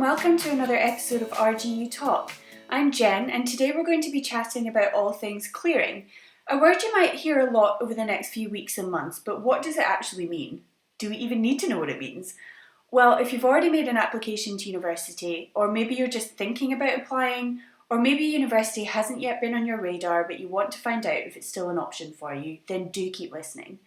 welcome to another episode of RGU Talk. I'm Jen, and today we're going to be chatting about all things clearing. A word you might hear a lot over the next few weeks and months, but what does it actually mean? Do we even need to know what it means? Well, if you've already made an application to university, or maybe you're just thinking about applying, or maybe university hasn't yet been on your radar but you want to find out if it's still an option for you, then do keep listening.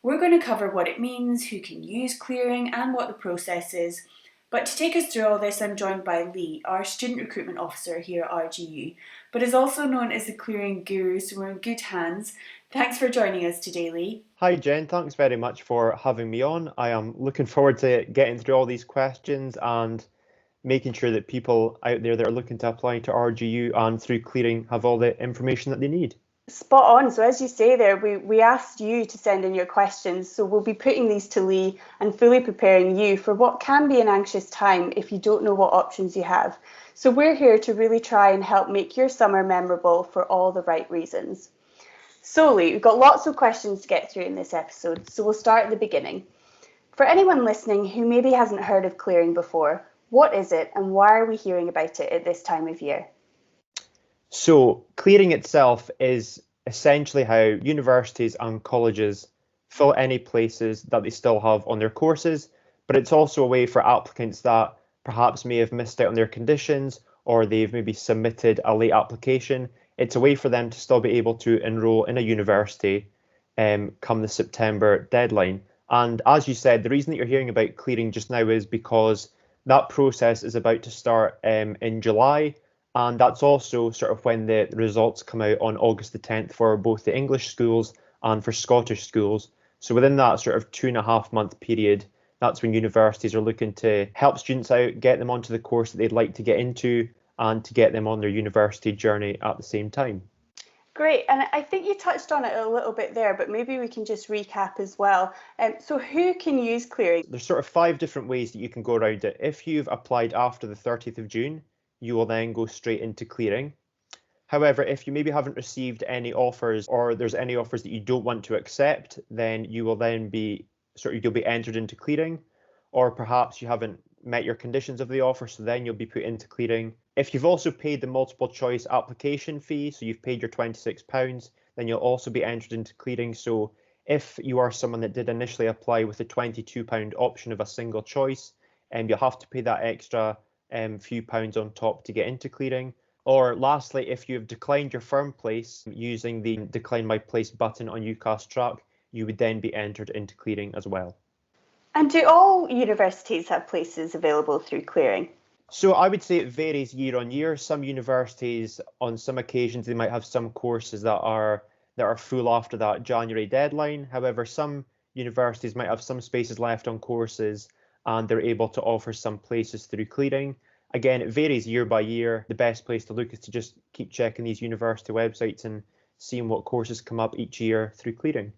We're going to cover what it means, who can use clearing, and what the process is. But to take us through all this, I'm joined by Lee, our Student Recruitment Officer here at RGU, but is also known as the clearing guru, so we're in good hands. Thanks for joining us today, Lee. Hi Jen, thanks very much for having me on. I am looking forward to getting through all these questions and making sure that people out there that are looking to apply to RGU and through clearing have all the information that they need. Spot on. So as you say there, we asked you to send in your questions. So we'll be putting these to Lee and fully preparing you for what can be an anxious time if you don't know what options you have. So we're here to really try and help make your summer memorable for all the right reasons. So Lee, we've got lots of questions to get through in this episode. So we'll start at the beginning. For anyone listening who maybe hasn't heard of clearing before, what is it and why are we hearing about it at this time of year? So clearing itself is essentially how universities and colleges fill any places that they still have on their courses, but it's also a way for applicants that perhaps may have missed out on their conditions or they've maybe submitted a late application. It's a way for them to still be able to enrol in a university come the September deadline. And as you said, the reason that you're hearing about clearing just now is because that process is about to start in July. And that's also sort of when the results come out on August the 10th for both the English schools and for Scottish schools. So within that sort of 2.5 month period, that's when universities are looking to help students out, get them onto the course that they'd like to get into and to get them on their university journey at the same time. Great, and I think you touched on it a little bit there, but maybe we can just recap as well. So who can use clearing? There's sort of 5 different ways that you can go around it. If you've applied after the 30th of June, you will then go straight into clearing. However, if you maybe haven't received any offers or there's any offers that you don't want to accept, then you will then be you'll be entered into clearing, or perhaps you haven't met your conditions of the offer, so then you'll be put into clearing. If you've also paid the multiple choice application fee, so you've paid your £26, then you'll also be entered into clearing. So if you are someone that did initially apply with the £22 option of a single choice, you'll have to pay that extra few pounds on top to get into clearing. Or lastly, if you have declined your firm place using the Decline My Place button on UCAS Track, you would then be entered into clearing as well. And do all universities have places available through clearing? So I would say it varies year on year. Some universities, on some occasions, they might have some courses that are full after that January deadline. However, some universities might have some spaces left on courses and they're able to offer some places through clearing. Again, it varies year by year. The best place to look is to just keep checking these university websites and seeing what courses come up each year through clearing.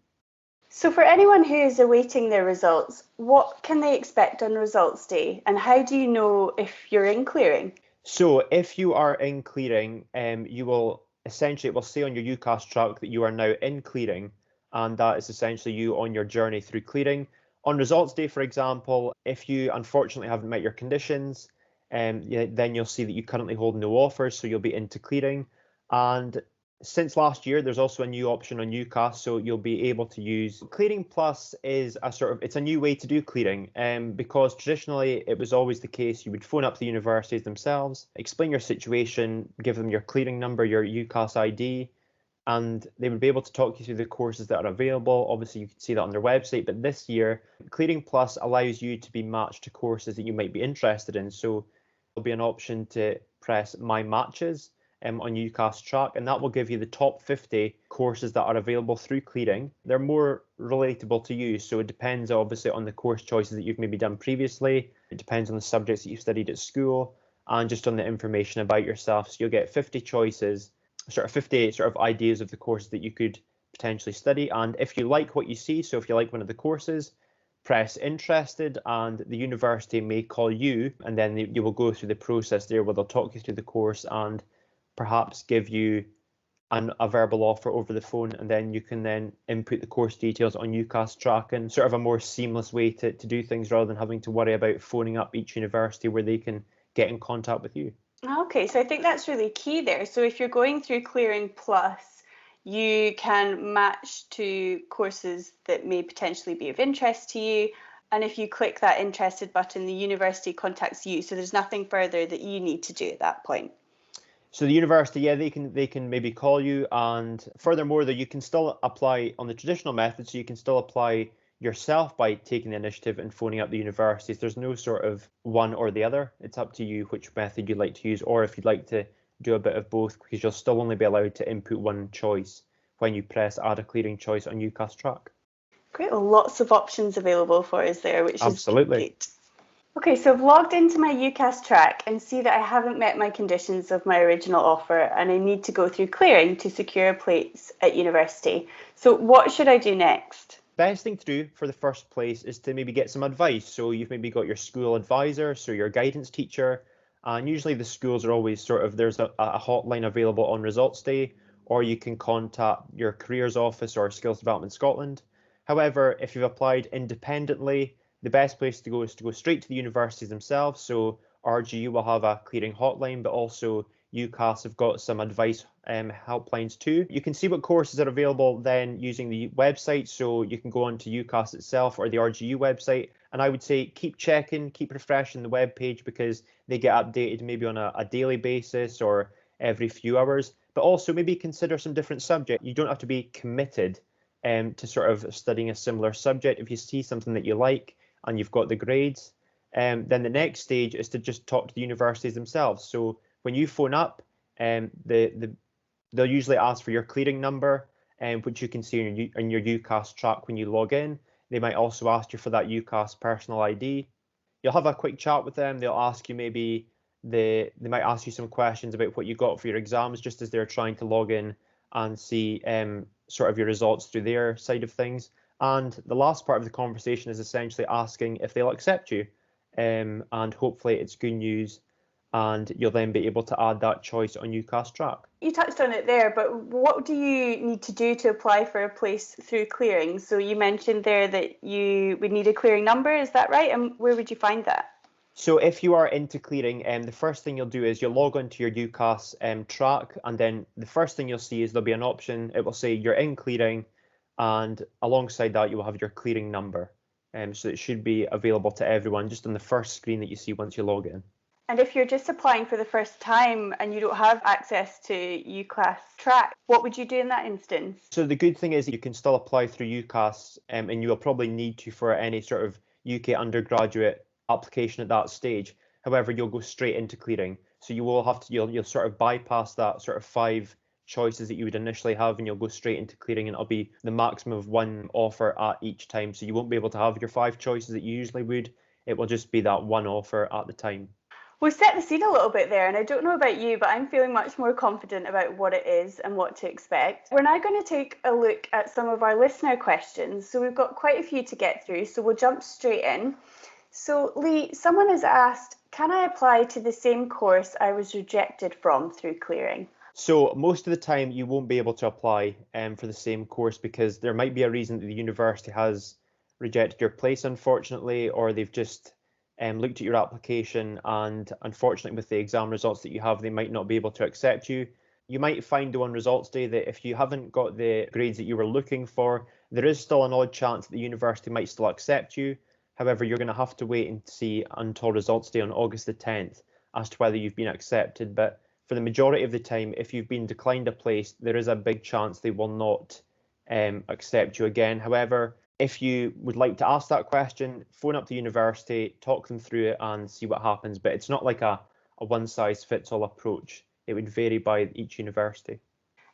So for anyone who is awaiting their results, what can they expect on results day? And how do you know if you're in clearing? So if you are in clearing, you will essentially, it will say on your UCAS track that you are now in clearing, and that is essentially you on your journey through clearing. On results day, for example, if you unfortunately haven't met your conditions, then you'll see that you currently hold no offers, so you'll be into clearing. And since last year, there's also a new option on UCAS, so you'll be able to use Clearing Plus. Is it's a new way to do clearing, because traditionally it was always the case you would phone up the universities themselves, explain your situation, give them your clearing number, your UCAS ID, and they would be able to talk you through the courses that are available. Obviously, you can see that on their website, but this year, Clearing Plus allows you to be matched to courses that you might be interested in. So there'll be an option to press My Matches on UCAS Track, and that will give you the top 50 courses that are available through clearing. They're more relatable to you, so it depends obviously on the course choices that you've maybe done previously. It depends on the subjects that you've studied at school and just on the information about yourself. So you'll get 50 choices, 50 ideas of the courses that you could potentially study. And if you like what you see, so if you like one of the courses, press interested and the university may call you, and then you will go through the process there where they'll talk you through the course and perhaps give you a verbal offer over the phone, and then you can then input the course details on UCAS Track, and sort of a more seamless way to do things rather than having to worry about phoning up each university where they can get in contact with you. Okay, so I think that's really key there. So if you're going through Clearing Plus, you can match to courses that may potentially be of interest to you. And if you click that interested button, the university contacts you. So there's nothing further that you need to do at that point. So the university, yeah, they can maybe call you, and furthermore, that you can still apply on the traditional method. So you can still apply yourself by taking the initiative and phoning up the universities. There's no sort of one or the other. It's up to you which method you'd like to use, or if you'd like to do a bit of both, because you'll still only be allowed to input one choice when you press add a clearing choice on UCAS track. Great, well, lots of options available for us there, which Absolutely. is great. Okay, so I've logged into my UCAS track and see that I haven't met my conditions of my original offer and I need to go through clearing to secure a place at university. So what should I do next? Best thing to do for the first place is to maybe get some advice. So you've maybe got your school advisor, so your guidance teacher, and usually the schools are always sort of, there's a hotline available on results day, or you can contact your careers office or Skills Development Scotland. However, if you've applied independently, the best place to go is to go straight to the universities themselves. So RGU will have a clearing hotline, but also UCAS have got some advice helplines too. You can see what courses are available then using the website. So you can go on to UCAS itself or the RGU website. And I would say keep checking, keep refreshing the web page, because they get updated maybe on a daily basis or every few hours. But also maybe consider some different subjects. You don't have to be committed to sort of studying a similar subject. If you see something that you like and you've got the grades, then the next stage is to just talk to the universities themselves. So when you phone up, they'll usually ask for your clearing number, which you can see in your UCAS track when you log in. They might also ask you for that UCAS personal ID. You'll have a quick chat with them. They'll ask you maybe, they might ask you some questions about what you got for your exams, just as they're trying to log in and see sort of your results through their side of things. And the last part of the conversation is essentially asking if they'll accept you. And hopefully it's good news, and you'll then be able to add that choice on UCAS track. You touched on it there, but what do you need to do to apply for a place through clearing? So you mentioned there that you would need a clearing number, is that right? And where would you find that? So if you are into clearing, the first thing you'll do is you'll log onto your UCAS track, and then the first thing you'll see is there'll be an option. It will say you're in clearing, and alongside that you will have your clearing number. So it should be available to everyone just on the first screen that you see once you log in. And if you're just applying for the first time and you don't have access to UCAS track, what would you do in that instance? So the good thing is that you can still apply through UCAS, and you will probably need to for any sort of UK undergraduate application at that stage. However, you'll go straight into clearing. So you will have to, you'll sort of bypass that sort of 5 choices that you would initially have, and you'll go straight into clearing, and it'll be the maximum of 1 offer at each time. So you won't be able to have your 5 choices that you usually would. It will just be that 1 offer at the time. We've set the scene a little bit there, and I don't know about you, but I'm feeling much more confident about what it is and what to expect. We're now going to take a look at some of our listener questions. So we've got quite a few to get through, so we'll jump straight in. So Lee, someone has asked, can I apply to the same course I was rejected from through clearing? So most of the time you won't be able to apply for the same course, because there might be a reason that the university has rejected your place, unfortunately, or they've just looked at your application, and unfortunately with the exam results that you have, they might not be able to accept you. You might find on results day that if you haven't got the grades that you were looking for, there is still an odd chance that the university might still accept you. However, you're going to have to wait and see until results day on August the 10th as to whether you've been accepted. But for the majority of the time, if you've been declined a place, there is a big chance they will not accept you again. However, if you would like to ask that question, phone up the university, talk them through it and see what happens. But it's not like a one-size-fits-all approach. It would vary by each university.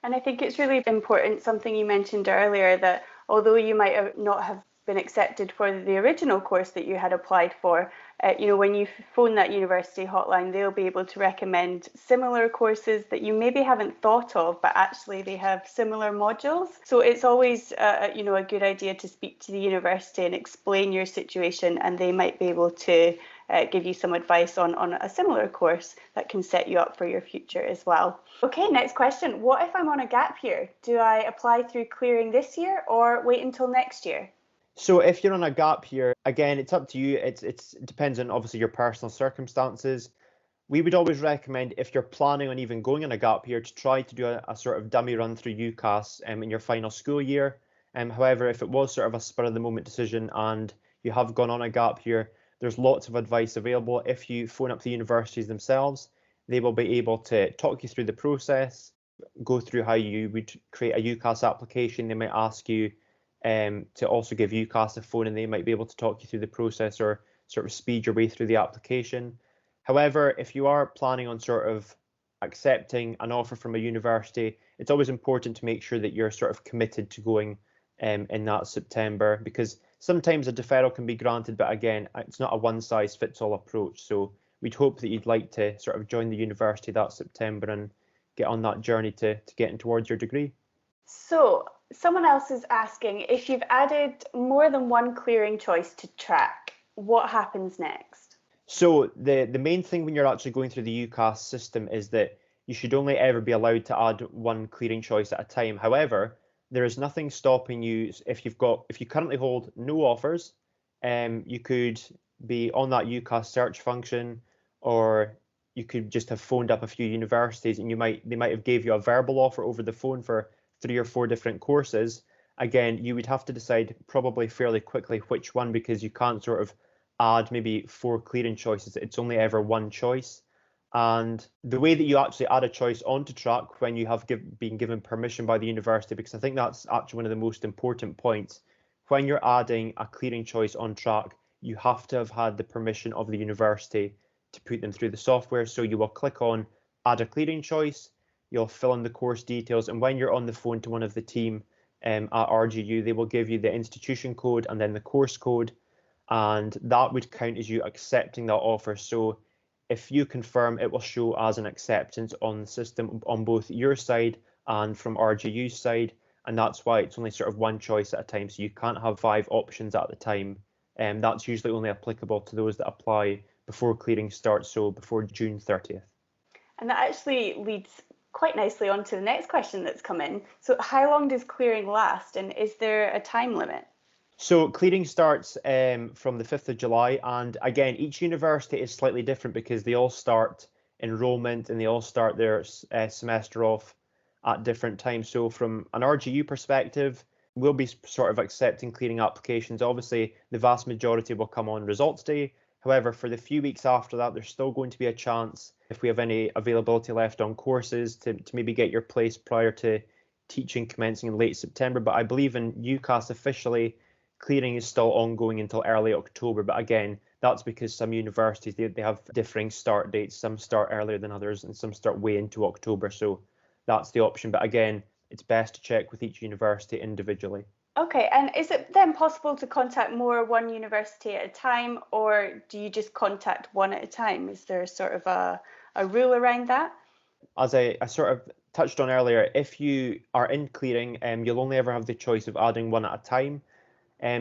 And I think it's really important, something you mentioned earlier, that although you might not have been accepted for the original course that you had applied for, when you phone that university hotline, they'll be able to recommend similar courses that you maybe haven't thought of, but actually they have similar modules. So it's always a good idea to speak to the university and explain your situation, and they might be able to give you some advice on a similar course that can set you up for your future as well. Okay, next question. What if I'm on a gap year? Do I apply through clearing this year or wait until next year? So if you're on a gap year, again, it's up to you. It depends on obviously your personal circumstances. We would always recommend, if you're planning on even going on a gap year, to try to do a sort of dummy run through UCAS in your final school year. However, if it was sort of a spur of the moment decision and you have gone on a gap year, there's lots of advice available. If you phone up the universities themselves, they will be able to talk you through the process, go through how you would create a UCAS application. They might ask you to also give UCAS a phone, and they might be able to talk you through the process or sort of speed your way through the application. However, if you are planning on sort of accepting an offer from a university, it's always important to make sure that you're sort of committed to going in that September, because sometimes a deferral can be granted, but again, it's not a one-size-fits-all approach. So we'd hope that you'd like to sort of join the university that September and get on that journey to getting towards your degree. So someone else is asking, if you've added more than one clearing choice to track, what happens next? So the main thing when you're actually going through the UCAS system is that you should only ever be allowed to add one clearing choice at a time. However, there is nothing stopping you if you currently hold no offers, you could be on that UCAS search function, or you could just have phoned up a few universities and they might have gave you a verbal offer over the phone for 3 or 4 different courses. Again, you would have to decide probably fairly quickly which one, because you can't sort of add maybe 4 clearing choices. It's only ever one choice. And the way that you actually add a choice onto track when you have been given permission by the university, because I think that's actually one of the most important points, when you're adding a clearing choice on track, you have to have had the permission of the university to put them through the software. So you will click on add a clearing choice, you'll fill in the course details, and when you're on the phone to one of the team at RGU, they will give you the institution code and then the course code, and that would count as you accepting that offer. So if you confirm, it will show as an acceptance on the system on both your side and from RGU's side, and that's why it's only sort of one choice at a time. So you can't have 5 options at the time, and that's usually only applicable to those that apply before clearing starts, so before June 30th. And that actually leads quite nicely on to the next question that's come in. So how long does clearing last, and is there a time limit? So clearing starts from the 5th of July, and again, each university is slightly different because they all start enrolment and they all start their semester off at different times. So from an RGU perspective, we'll be sort of accepting clearing applications. Obviously, the vast majority will come on results day. However, for the few weeks after that, there's still going to be a chance, if we have any availability left on courses, to maybe get your place prior to teaching commencing in late September. But I believe in UCAS officially, clearing is still ongoing until early October, but again, that's because some universities, they have differing start dates. Some start earlier than others and some start way into October, so that's the option. But again, it's best to check with each university individually. Okay, and is it then possible to contact one university at a time, or do you just contact one at a time? Is there sort of a rule around that? As I sort of touched on earlier, if you are in clearing, you'll only ever have the choice of adding one at a time.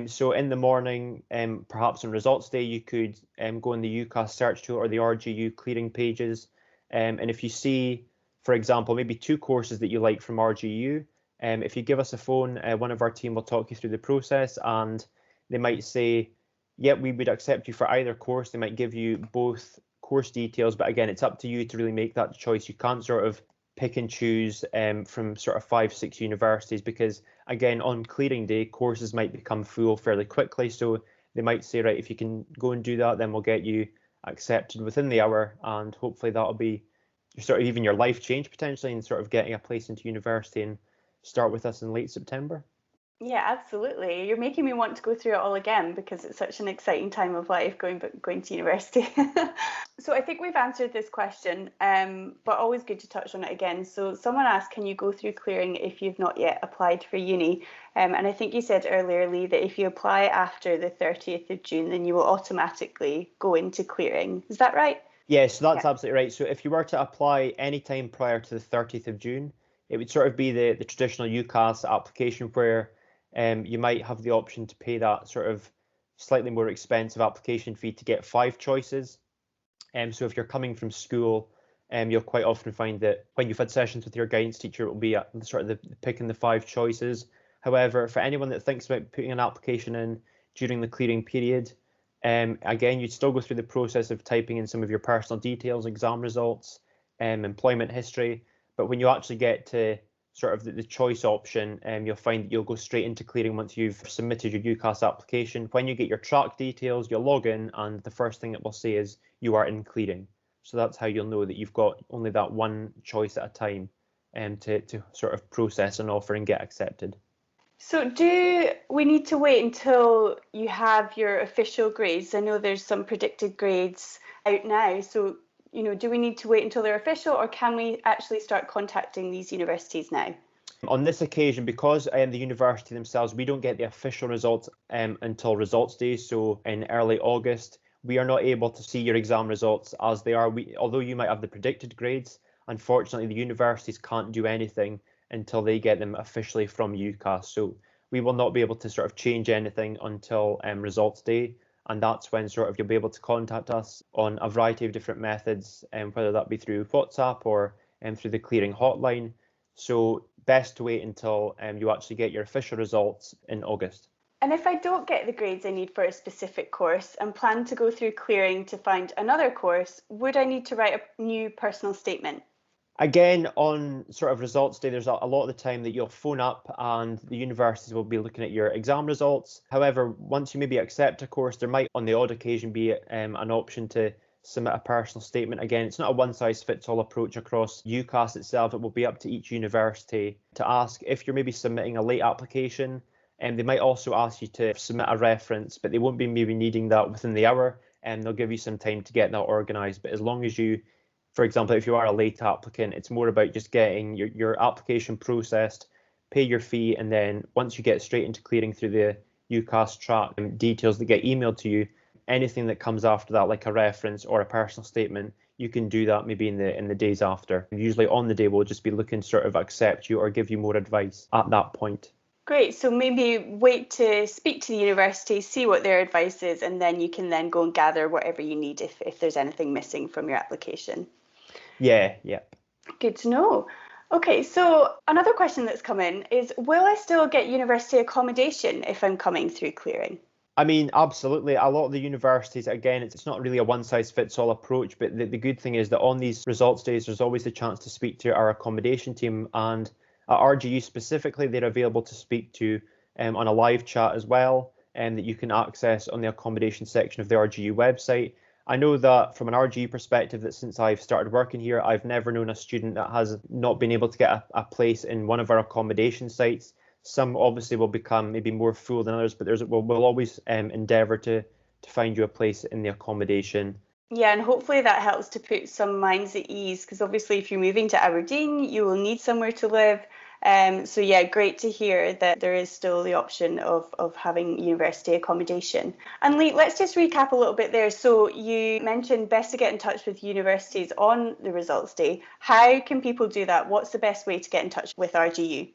So in the morning, perhaps on results day, you could go in the UCAS search tool or the RGU clearing pages. And if you see, for example, maybe 2 courses that you like from RGU, if you give us a phone, one of our team will talk you through the process, and they might say, yep, we would accept you for either course. They might give you both course details, but again, it's up to you to really make that choice. You can't sort of pick and choose from sort of 5-6 universities, because again, on clearing day, courses might become full fairly quickly. So they might say, right, if you can go and do that, then we'll get you accepted within the hour, and hopefully that'll be sort of even your life change potentially, and sort of getting a place into university and start with us in late September. Yeah, absolutely. You're making me want to go through it all again, because it's such an exciting time of life going to university. So I think we've answered this question, but always good to touch on it again. So someone asked, can you go through clearing if you've not yet applied for uni? And I think you said earlier, Lee, that if you apply after the 30th of June, then you will automatically go into clearing. Is that right? Yes, so that's absolutely right. So if you were to apply any time prior to the 30th of June, it would sort of be the traditional UCAS application, where you might have the option to pay that sort of slightly more expensive application fee to get 5 choices. So if you're coming from school, you'll quite often find that when you've had sessions with your guidance teacher, it will be sort of the picking the 5 choices. However, for anyone that thinks about putting an application in during the clearing period, Again, you'd still go through the process of typing in some of your personal details, exam results, employment history. But when you actually get to sort of the choice option, you'll find that you'll go straight into clearing once you've submitted your UCAS application. When you get your track details, you'll log in, and the first thing it will say is you are in clearing. So that's how you'll know that you've got only that one choice at a time to sort of process an offer and get accepted. So do we need to wait until you have your official grades? I know there's some predicted grades out now. So, do we need to wait until they're official, or can we actually start contacting these universities now? On this occasion, because the university themselves, we don't get the official results until results day, so in early August, we are not able to see your exam results as they are. Although you might have the predicted grades, unfortunately, the universities can't do anything until they get them officially from UCAS. So we will not be able to sort of change anything until results day. And that's when sort of you'll be able to contact us on a variety of different methods, whether that be through WhatsApp or through the clearing hotline. So best to wait until you actually get your official results in August. And if I don't get the grades I need for a specific course and plan to go through clearing to find another course, would I need to write a new personal statement? Again, on sort of results day, there's a lot of the time that you'll phone up and the universities will be looking at your exam results. However, once you maybe accept a course, there might on the odd occasion be an option to submit a personal statement. Again, it's not a one-size-fits-all approach across UCAS itself. It will be up to each university to ask if you're maybe submitting a late application. And they might also ask you to submit a reference, but they won't be maybe needing that within the hour, and they'll give you some time to get that organised. But as long as you, for example, if you are a late applicant, it's more about just getting your application processed, pay your fee, and then once you get straight into clearing through the UCAS track details that get emailed to you, anything that comes after that, like a reference or a personal statement, you can do that maybe in the days after. Usually on the day, we'll just be looking to sort of accept you or give you more advice at that point. Great. So maybe wait to speak to the university, see what their advice is, and then you can then go and gather whatever you need if there's anything missing from your application. Yeah. Good to know. Okay, so another question that's come in is, will I still get university accommodation if I'm coming through clearing? I mean, absolutely. A lot of the universities, again, it's not really a one-size-fits-all approach, but the good thing is that on these results days, there's always the chance to speak to our accommodation team, and at RGU specifically, they're available to speak to on a live chat as well, and that you can access on the accommodation section of the RGU website. I know that from an RGU perspective, that since I've started working here, I've never known a student that has not been able to get a place in one of our accommodation sites. Some obviously will become maybe more full than others, but we'll always endeavour to find you a place in the accommodation. Yeah, and hopefully that helps to put some minds at ease, because obviously if you're moving to Aberdeen, you will need somewhere to live. So yeah, great to hear that there is still the option of having university accommodation. And Lee, let's just recap a little bit there. So you mentioned best to get in touch with universities on the results day. How can people do that? What's the best way to get in touch with RGU?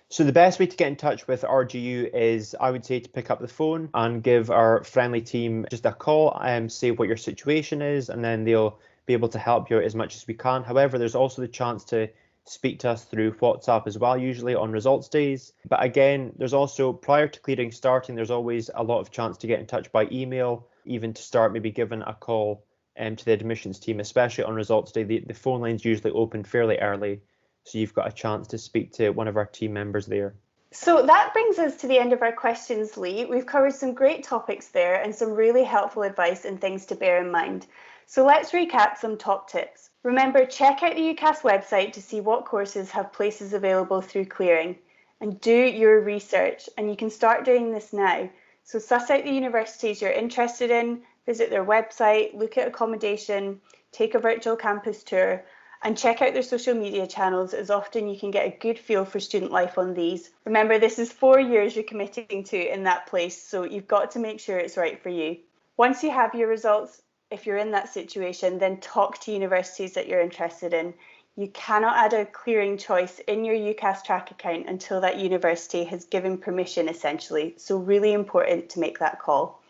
So the best way to get in touch with RGU is, I would say, to pick up the phone and give our friendly team just a call and say what your situation is, and then they'll be able to help you out as much as we can. However, there's also the chance to speak to us through WhatsApp as well, usually on results days. But again, there's also, prior to clearing starting, there's always a lot of chance to get in touch by email, even to start maybe giving a call to the admissions team, especially on results day. The phone line's usually open fairly early, so you've got a chance to speak to one of our team members there. So that brings us to the end of our questions, Lee. We've covered some great topics there and some really helpful advice and things to bear in mind. So let's recap some top tips. Remember, check out the UCAS website to see what courses have places available through clearing, and do your research, and you can start doing this now. So suss out the universities you're interested in, visit their website, look at accommodation, take a virtual campus tour, and check out their social media channels, as often you can get a good feel for student life on these. Remember, this is 4 years you're committing to in that place, so you've got to make sure it's right for you. Once you have your results, if you're in that situation, then talk to universities that you're interested in. You cannot add a clearing choice in your UCAS track account until that university has given permission, essentially. So really important to make that call.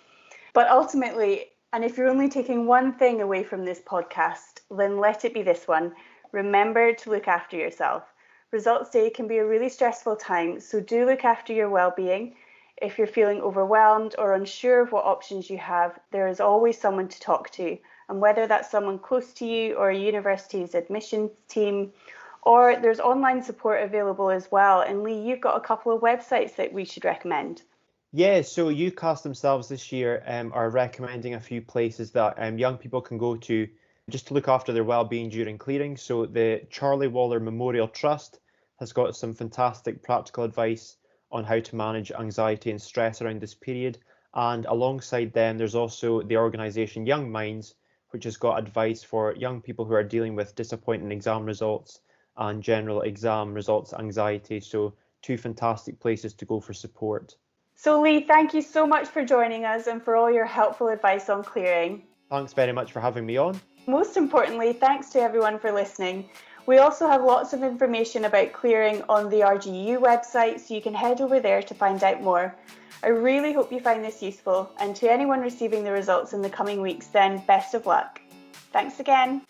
But ultimately, and if you're only taking one thing away from this podcast, then let it be this one. Remember to look after yourself. Results day can be a really stressful time, so do look after your well-being. If you're feeling overwhelmed or unsure of what options you have, there is always someone to talk to. And whether that's someone close to you or a university's admissions team, or there's online support available as well. And Lee, you've got a couple of websites that we should recommend. Yeah, so UCAS themselves this year are recommending a few places that young people can go to just to look after their well-being during clearing. So the Charlie Waller Memorial Trust has got some fantastic practical advice on how to manage anxiety and stress around this period. And alongside them, there's also the organisation Young Minds, which has got advice for young people who are dealing with disappointing exam results and general exam results anxiety. So two fantastic places to go for support. So Lee, thank you so much for joining us and for all your helpful advice on clearing. Thanks very much for having me on. Most importantly, thanks to everyone for listening. We also have lots of information about clearing on the RGU website, so you can head over there to find out more. I really hope you find this useful, and to anyone receiving the results in the coming weeks, then best of luck. Thanks again.